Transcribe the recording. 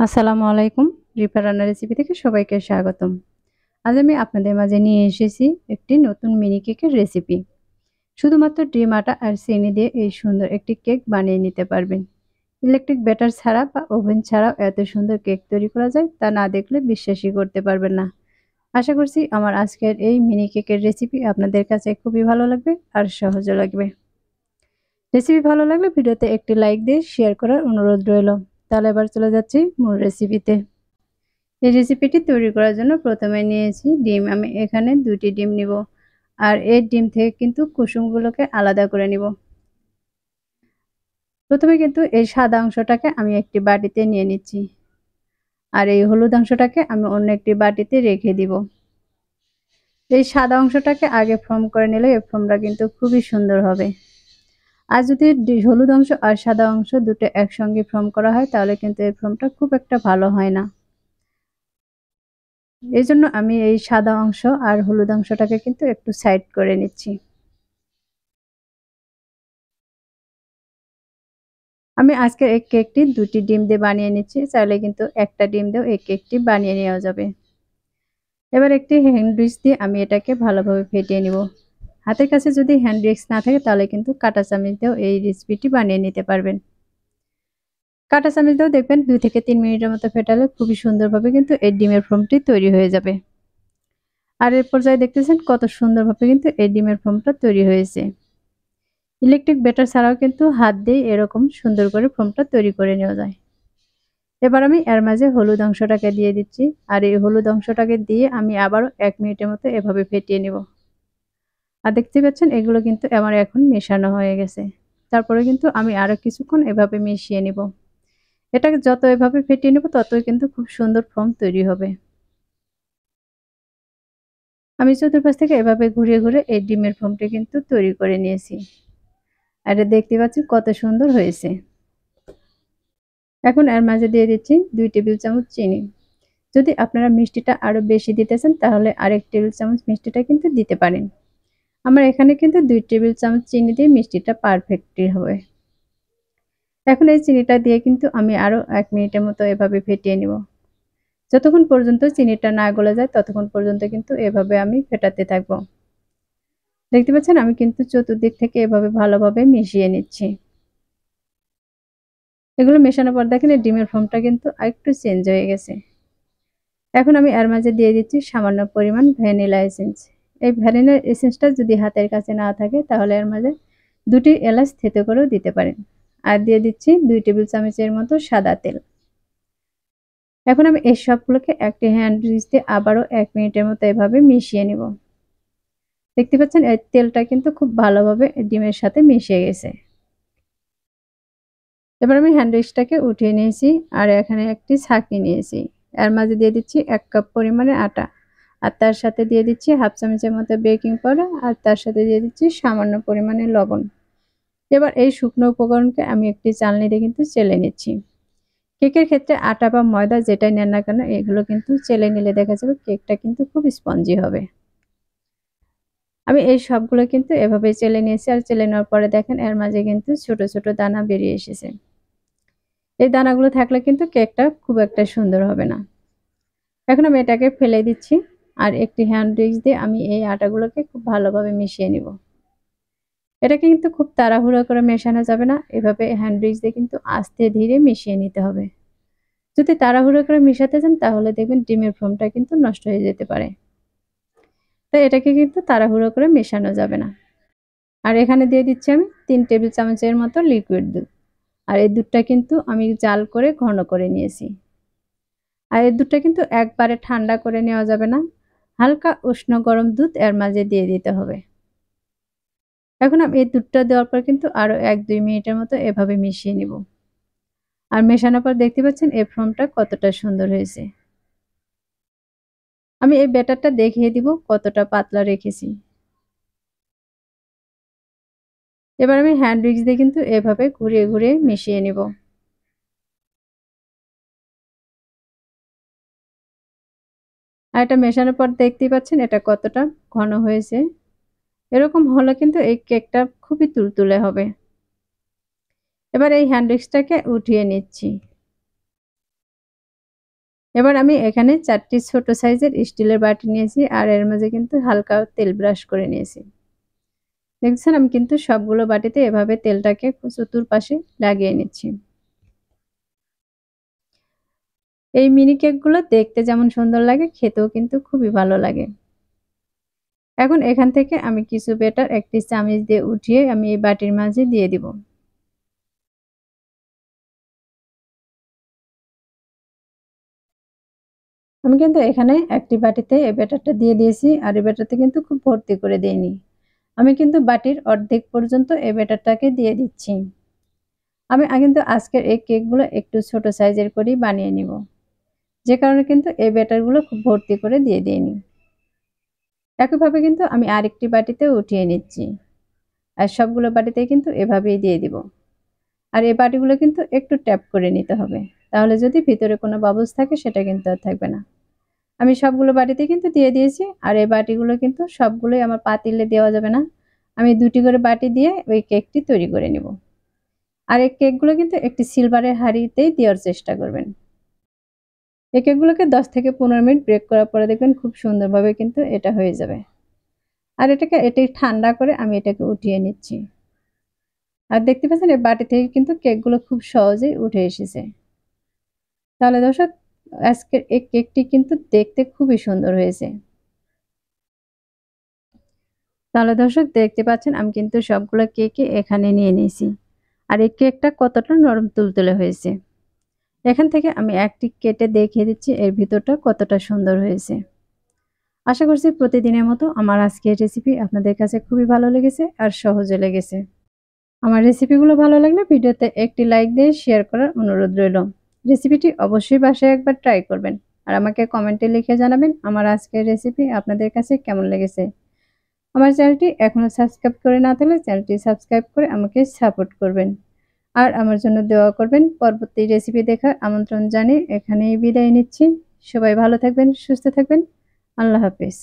আসসালামু আলাইকুম। রিপা রান্না রেসিপি থেকে সবাইকে স্বাগতম। আজ আমি আপনাদের মাঝে নিয়ে এসেছি একটি নতুন মিনি কেকের রেসিপি। শুধুমাত্র ডিম, আটা আর চিনি দিয়ে এই সুন্দর একটি কেক বানিয়ে নিতে পারবেন। ইলেকট্রিক ব্যাটার ছাড়া বা ওভেন ছাড়াও এত সুন্দর কেক তৈরি করা যায় তা না দেখলে বিশ্বাসই করতে পারবেন না। আশা করছি আমার আজকের এই মিনি কেকের রেসিপি আপনাদের কাছে খুবই ভালো লাগবে আর সহজও লাগবে। রেসিপি ভালো লাগলে ভিডিওতে একটি লাইক দিয়ে শেয়ার করার অনুরোধ রইল। তাহলে এবার চলে যাচ্ছি মূল রেসিপিতে। এই রেসিপিটি তৈরি করার জন্য প্রথমে নিয়েছি ডিম। আমি এখানে ২টি ডিম নিব। আর এই ডিম থেকে কিন্তু কুসুমগুলোকে আলাদা করে নিব। প্রথমে কিন্তু এই সাদা অংশটাকে আমি একটি বাটিতে নিয়ে নিচ্ছি। আর এই হলুদ অংশটাকে আমি অন্য একটি বাটিতে রেখে দিব। এই সাদা অংশটাকে আগে ফর্ম করে নিলে এই ফর্মটা কিন্তু খুবই সুন্দর হবে। আর যদি হলুদ অংশ আর সাদা অংশ দুটো একসঙ্গে ফর্ম করা হয় তাহলে কিন্তু এই ফর্মটা খুব একটা ভালো হয় না। এজন্য আমি এই সাদা অংশ আর হলুদ অংশটাকে কিন্তু একটু সাইড করে নিচ্ছি। আমি আজকের এই কেকটি ২টি ডিম দিয়ে বানিয়ে নিচ্ছি। চাইলে কিন্তু একটা ডিম দিয়েও এই কেকটি বানিয়ে নেওয়া যাবে। এবার একটি হ্যান্ড উইক্স দিয়ে আমি এটাকে ভালোভাবে ফেটিয়ে নিব। হাতের কাছে যদি হ্যান্ড উইক্স না থাকে তাহলে কিন্তু কাঁটা চামচ দিয়েও এই রেসিপিটি বানিয়ে নিতে পারবেন। কাঁটা চামচ দিয়েও দেখবেন ২ থেকে ৩ মিনিটের মতো ফেটালে খুবই সুন্দরভাবে কিন্তু এই ডিমের ফোমটি তৈরি হয়ে যাবে। আর এর পর্যায়ে দেখতেছেন কত সুন্দরভাবে কিন্তু এই ডিমের ফোমটা তৈরি হয়েছে। ইলেকট্রিক ব্যাটার ছাড়াও কিন্তু হাত দিয়ে এরকম সুন্দর করে ফোমটা তৈরি করে নেওয়া যায়। এবার আমি এর মাঝে হলুদ অংশটাকে দিয়ে দিচ্ছি। আর এই হলুদ অংশটাকে দিয়ে আমি আবারও ১ মিনিটের মতো এভাবে ফেটিয়ে নেব। আর দেখতে পাচ্ছেন এগুলো কিন্তু আমার এখন মেশানো হয়ে গেছে। তারপরে কিন্তু আমি আরো কিছুক্ষণ এভাবে মিশিয়ে নেব। এটাকে যত এভাবে ফেটিয়ে নেব ততই কিন্তু খুব সুন্দর ফোম তৈরি হবে। আমি চতুর্পাশ থেকে এভাবে ঘুরিয়ে ঘুরে এই ডিমের ফোমটি কিন্তু তৈরি করে নিয়েছি। আর এটা দেখতে পাচ্ছেন কত সুন্দর হয়েছে। এখন এর মাঝে দিয়ে দিচ্ছি ২ টেবিল চামচ চিনি। যদি আপনারা মিষ্টিটা আরো বেশি দিতে চান তাহলে আরেক টেবিল চামচ মিষ্টিটা কিন্তু দিতে পারেন। আমার এখানে কিন্তু ২ টেবিল চামচ চিনি দিয়ে মিষ্টিটা পারফেক্টলি হবে। এখন এই চিনিটা দিয়ে কিন্তু আমি আরো ১ মিনিটের মতো এভাবে ফেটিয়ে নিব। যতক্ষণ পর্যন্ত চিনিটা না গলে যায় ততক্ষণ পর্যন্ত কিন্তু এভাবে আমি ফেটাতে থাকবো। দেখতে পাচ্ছেন আমি কিন্তু চতুর্দিক থেকে এভাবে ভালোভাবে মিশিয়ে নিচ্ছি। এগুলো মেশানোর পর দেখেন এই ডিমের ফর্মটা কিন্তু আরেকটু চেঞ্জ হয়ে গেছে। এখন আমি এর মাঝে দিয়ে দিচ্ছি সামান্য পরিমাণ ভ্যানিলা এসেন্স। এই ভ্যানিলা এসেন্সটা যদি হাতের কাছে না থাকে তাহলে এর মাঝে ২টি এলাচ থেতো করেও দিতে পারেন। আর দিয়ে দিচ্ছি ২ টেবিল চামচের মতো সাদা তেল। এখন আমি এই সবগুলোকে একটি হ্যান্ড উইক্স দিয়ে আবারও ১ মিনিটের মতো এভাবে মিশিয়ে নিব। দেখতে পাচ্ছেন এই তেলটা কিন্তু খুব ভালোভাবে ডিমের সাথে মিশে গেছে। এবার আমি হ্যান্ড উইক্সটাকে উঠিয়ে নিয়েছি আর এখানে একটি ছাঁকনি নিয়েছি। এর মাঝে দিয়ে দিচ্ছি ১ কাপ পরিমাণে আটা। আর তার সাথে দিয়ে দিচ্ছি হাফ চামচের মতো বেকিং পাউডার আর তার সাথে দিয়ে দিচ্ছি সামান্য পরিমাণে লবণ। এবার এই শুকনো উপকরণকে আমি একটি চালনি দিয়ে কিন্তু চেলে নিচ্ছি। কেকের ক্ষেত্রে আটা বা ময়দা যেটাই নেন না কেন এগুলো কিন্তু চেলে নিলে দেখা যাবে কেকটা কিন্তু খুব স্পঞ্জি হবে। আমি এই সবগুলো কিন্তু এভাবেই চেলে নিয়েছি আর চেলে নেওয়ার পরে দেখেন এর মাঝে কিন্তু ছোট ছোট দানা বেরিয়ে এসেছে। এই দানাগুলো থাকলে কিন্তু কেকটা খুব একটা সুন্দর হবে না। এখন আমি এটাকে ফেলে দিচ্ছি আর একটি হ্যান্ড উইক্স দিয়ে আমি এই আটাগুলোকে খুব ভালোভাবে মিশিয়ে নিব। এটাকে কিন্তু খুব তাড়াহুড়ো করে মেশানো যাবে না। এভাবে হ্যান্ড উইক্স দিয়ে কিন্তু আস্তে ধীরে মিশিয়ে নিতে হবে। যদি তাড়াহুড়ো করে মেশাতে যান তাহলে দেখবেন ডিমের ফোমটা কিন্তু নষ্ট হয়ে যেতে পারে। তাই এটাকে কিন্তু তাড়াহুড়ো করে মেশানো যাবে না। আর এখানে দিয়ে দিচ্ছি আমি ৩ টেবিল চামচের মতো লিকুইড দুধ। আর এই দুধটা কিন্তু আমি জাল করে ঘন করে নিয়েছি। আর এই দুধটা কিন্তু একবারে ঠান্ডা করে নেওয়া যাবে না। হালকা উষ্ণ গরম দুধ এর মাঝে দিয়ে দিতে হবে। এখন আমি এই দুধটা দেওয়ার পর কিন্তু আরো ১-২ মিনিটের মতো এভাবে মিশিয়ে নিব। আর মেশানোর পর দেখতে পাচ্ছেন এই ফোমটা কতটা সুন্দর হয়েছে। আমি এই ব্যাটারটা দেখিয়ে দিব কতটা পাতলা রেখেছি। এবার আমি হ্যান্ড উইক্স দিয়ে কিন্তু এভাবে ঘুরিয়ে ঘুরিয়ে মিশিয়ে নিব। আর এটা মেশানোর পর দেখতেই পাচ্ছেন এটা কতটা ঘন হয়েছে। এরকম হলে কিন্তু এই কেকটা খুবই তুলতুলে হবে। এবার এই হ্যান্ড উইক্সটাকে উঠিয়ে নিচ্ছি। এবার আমি এখানে 4টি ছোট সাইজের স্টিলের বাটি নিয়েছি আর এর মাঝে কিন্তু হালকা তেল ব্রাশ করে নিয়েছি। দেখছেন আমি কিন্তু সবগুলো বাটিতে এভাবে তেলটাকে চতুর্পাশে লাগিয়ে নিচ্ছি। এই মিনি কেকগুলো দেখতে যেমন সুন্দর লাগে, খেতেও কিন্তু খুবই ভালো লাগে। এখন এখান থেকে আমি কিছু ব্যাটার একটি চামচ দিয়ে উঠিয়ে আমি এই বাটির মাঝে দিয়ে দিব। আমি কিন্তু এখানে একটি বাটিতে এই ব্যাটারটা দিয়ে দিয়েছি আর এই ব্যাটারটা কিন্তু খুব ভর্তি করে দেইনি। আমি কিন্তু বাটির অর্ধেক পর্যন্ত এই ব্যাটারটাকে দিয়ে দিচ্ছি। আমি কিন্তু আজকের এই কেকগুলো একটু ছোট সাইজের করেই বানিয়ে নিব। যে কারণে কিন্তু এই ব্যাটারগুলো খুব ভর্তি করে দিয়ে দিইনি। একইভাবে কিন্তু আমি আরেকটি বাটিতে উঠিয়ে নিচ্ছি। আর সবগুলো বাটিতেই কিন্তু এভাবেই দিয়ে দিব। আর এই বাটিগুলো কিন্তু একটু ট্যাপ করে নিতে হবে। তাহলে যদি ভিতরে কোনো বাবলস থাকে সেটা কিন্তু আর থাকবে না। আমি সবগুলো বাটিতে কিন্তু দিয়ে দিয়েছি। আর এই বাটিগুলো কিন্তু সবগুলোই আমার পাতিলে দেওয়া যাবে না। আমি ২টি করে বাটি দিয়ে ওই কেকটি তৈরি করে নিব। আর এই কেকগুলো কিন্তু একটি সিলভারের হাঁড়িতেই দেওয়ার চেষ্টা করবেন। এই কেকগুলোকে ১০ থেকে ১৫ মিনিট বেক করার পরে দেখবেন খুব সুন্দরভাবে কিন্তু এটা হয়ে যাবে। আর এটাকে ঠান্ডা করে আমি এটাকে উঠিয়ে নিচ্ছি। আর দেখতে পাচ্ছেন এই বাটি থেকে কিন্তু কেকগুলো খুব সহজেই উঠে এসেছে। তাহলে দর্শক আজকের এই কেকটি কিন্তু দেখতে খুবই সুন্দর হয়েছে। তাহলে দর্শক দেখতে পাচ্ছেন আমি কিন্তু সবগুলো কেকই এখানে নিয়ে নিয়েছি। আর এই কেকটা কতটা নরম তুলতুলে হয়েছে। এখান থেকে আমি একটি কেটে দেখিয়ে দিচ্ছি এর ভিতরটা কতটা সুন্দর হয়েছে। আশা করছি প্রতিদিনের মতো আমার আজকের রেসিপি আপনাদের কাছে খুবই ভালো লেগেছে আর সহজে লেগেছে। আমার রেসিপিগুলো ভালো লাগলে ভিডিওতে একটি লাইক দিয়ে শেয়ার করার অনুরোধ রইল। রেসিপিটি অবশ্যই বাসায় একবার ট্রাই করবেন। আর আমাকে কমেন্টে লিখে জানাবেন আমার আজকের রেসিপি আপনাদের কাছে কেমন লেগেছে। আমার চ্যানেলটি এখনো সাবস্ক্রাইব করে না থাকলে চ্যানেলটি সাবস্ক্রাইব করে আমাকে সাপোর্ট করবেন। আর আমার জন্য দোয়া করবেন। পরবর্তী রেসিপি দেখার আমন্ত্রণ জানিয়ে এখানেই বিদায় নিচ্ছি। সবাই ভালো থাকবেন, সুস্থ থাকবেন। আল্লাহ হাফেজ।